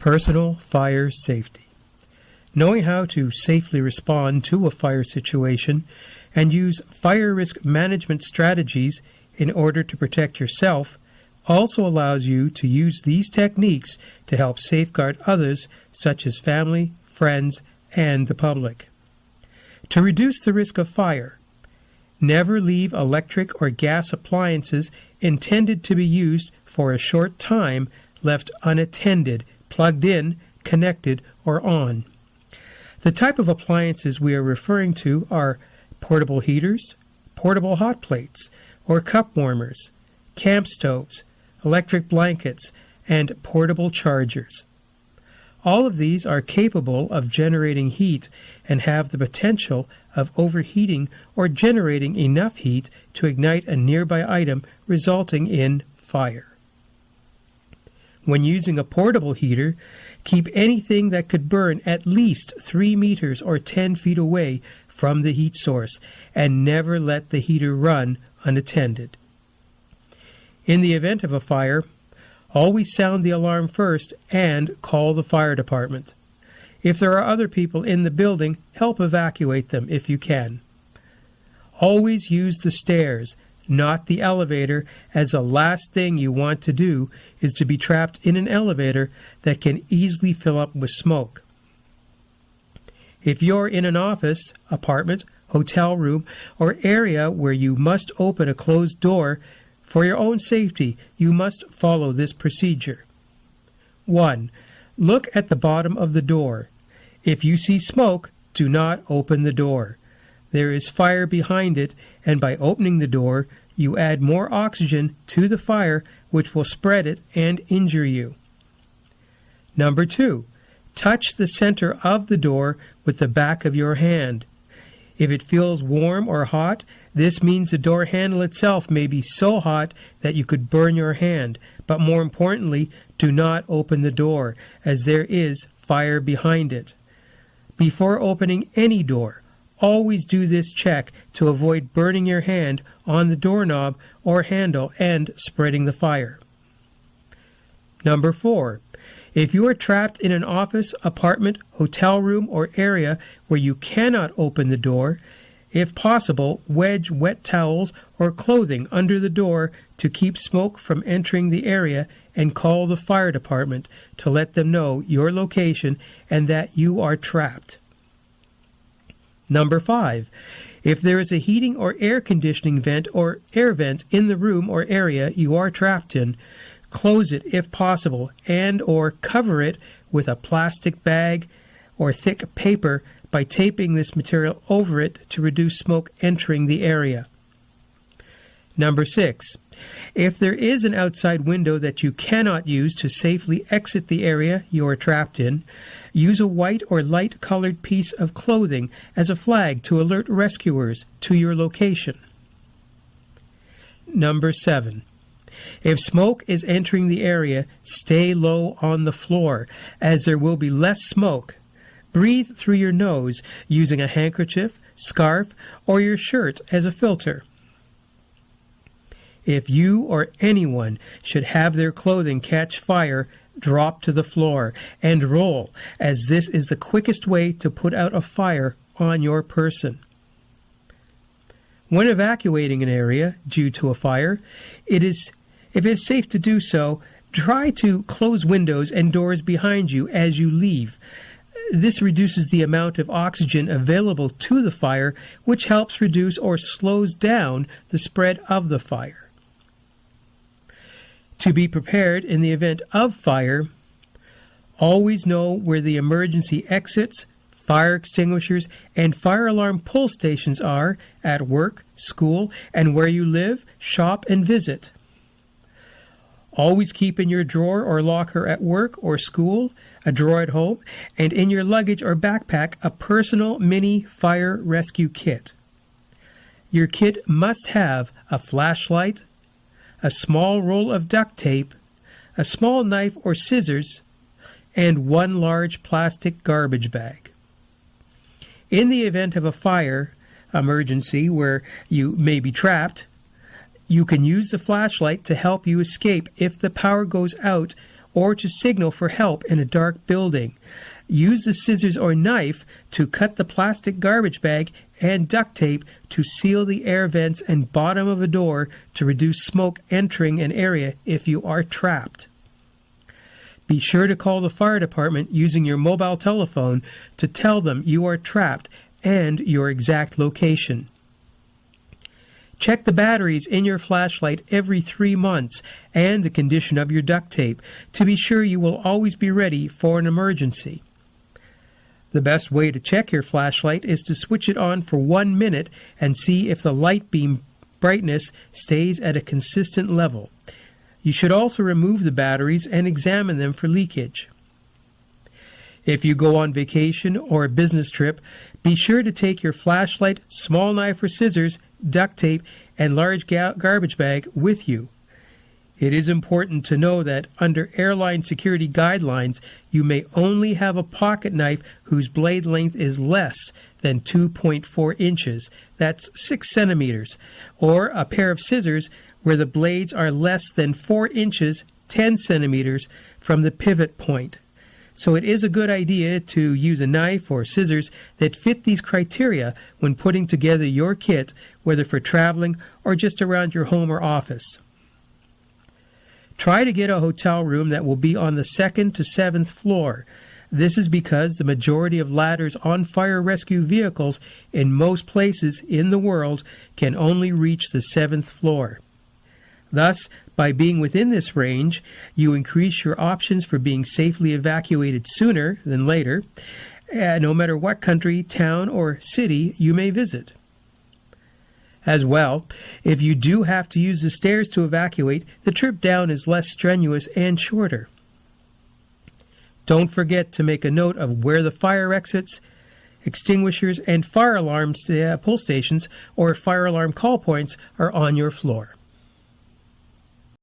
Personal fire safety. Knowing how to safely respond to a fire situation and use fire risk management strategies in order to protect yourself also allows you to use these techniques to help safeguard others, such as family, friends, and the public. To reduce the risk of fire, never leave electric or gas appliances intended to be used for a short time left unattended, plugged in, connected, or on. The type of appliances we are referring to are portable heaters, portable hot plates, or cup warmers, camp stoves, electric blankets, and portable chargers. All of these are capable of generating heat and have the potential of overheating or generating enough heat to ignite a nearby item, resulting in fire. When using a portable heater, keep anything that could burn at least 3 meters or 10 feet away from the heat source, and never let the heater run unattended. In the event of a fire, always sound the alarm first and call the fire department. If there are other people in the building, help evacuate them if you can. Always use the stairs, not the elevator, as the last thing you want to do is to be trapped in an elevator that can easily fill up with smoke. If you're in an office, apartment, hotel room, or area where you must open a closed door, for your own safety, you must follow this procedure. 1. Look at the bottom of the door. If you see smoke, do not open the door. There is fire behind it, and by opening the door, you add more oxygen to the fire, which will spread it and injure you. Number 2. Touch the center of the door with the back of your hand. If it feels warm or hot, this means the door handle itself may be so hot that you could burn your hand, but more importantly, do not open the door, as there is fire behind it. Before opening any door, always do this check to avoid burning your hand on the doorknob or handle and spreading the fire. Number 4. If you are trapped in an office, apartment, hotel room, or area where you cannot open the door, if possible, wedge wet towels or clothing under the door to keep smoke from entering the area, and call the fire department to let them know your location and that you are trapped. Number 5. If there is a heating or air conditioning vent or air vent in the room or area you are trapped in, close it if possible and or cover it with a plastic bag or thick paper by taping this material over it to reduce smoke entering the area. Number 6. If there is an outside window that you cannot use to safely exit the area you are trapped in, use a white or light colored piece of clothing as a flag to alert rescuers to your location. Number 7. If smoke is entering the area, stay low on the floor, as there will be less smoke. Breathe through your nose using a handkerchief, scarf, or your shirt as a filter. If you or anyone should have their clothing catch fire, drop to the floor and roll, as this is the quickest way to put out a fire on your person. When evacuating an area due to a fire, if it is safe to do so, try to close windows and doors behind you as you leave. This reduces the amount of oxygen available to the fire, which helps reduce or slows down the spread of the fire. To be prepared in the event of fire, always know where the emergency exits, fire extinguishers, and fire alarm pull stations are at work, school, and where you live, shop, and visit. Always keep in your drawer or locker at work or school, a drawer at home, and in your luggage or backpack a personal mini fire rescue kit. Your kit must have a flashlight, a small roll of duct tape, a small knife or scissors, and one large plastic garbage bag. In the event of a fire emergency where you may be trapped, you can use the flashlight to help you escape if the power goes out or to signal for help in a dark building. Use the scissors or knife to cut the plastic garbage bag and duct tape to seal the air vents and bottom of a door to reduce smoke entering an area if you are trapped. Be sure to call the fire department using your mobile telephone to tell them you are trapped and your exact location. Check the batteries in your flashlight every 3 months and the condition of your duct tape to be sure you will always be ready for an emergency. The best way to check your flashlight is to switch it on for 1 minute and see if the light beam brightness stays at a consistent level. You should also remove the batteries and examine them for leakage. If you go on vacation or a business trip, be sure to take your flashlight, small knife or scissors, duct tape, and large garbage bag with you. It is important to know that under airline security guidelines, you may only have a pocket knife whose blade length is less than 2.4 inches, that's 6 centimeters, or a pair of scissors where the blades are less than 4 inches, 10 centimeters from the pivot point. So it is a good idea to use a knife or scissors that fit these criteria when putting together your kit, whether for traveling or just around your home or office. Try to get a hotel room that will be on the 2nd to 7th floor. This is because the majority of ladders on fire rescue vehicles in most places in the world can only reach the 7th floor. Thus, by being within this range, you increase your options for being safely evacuated sooner than later, no matter what country, town, or city you may visit. As well, if you do have to use the stairs to evacuate, the trip down is less strenuous and shorter. Don't forget to make a note of where the fire exits, extinguishers, and fire alarm pull stations or fire alarm call points are on your floor.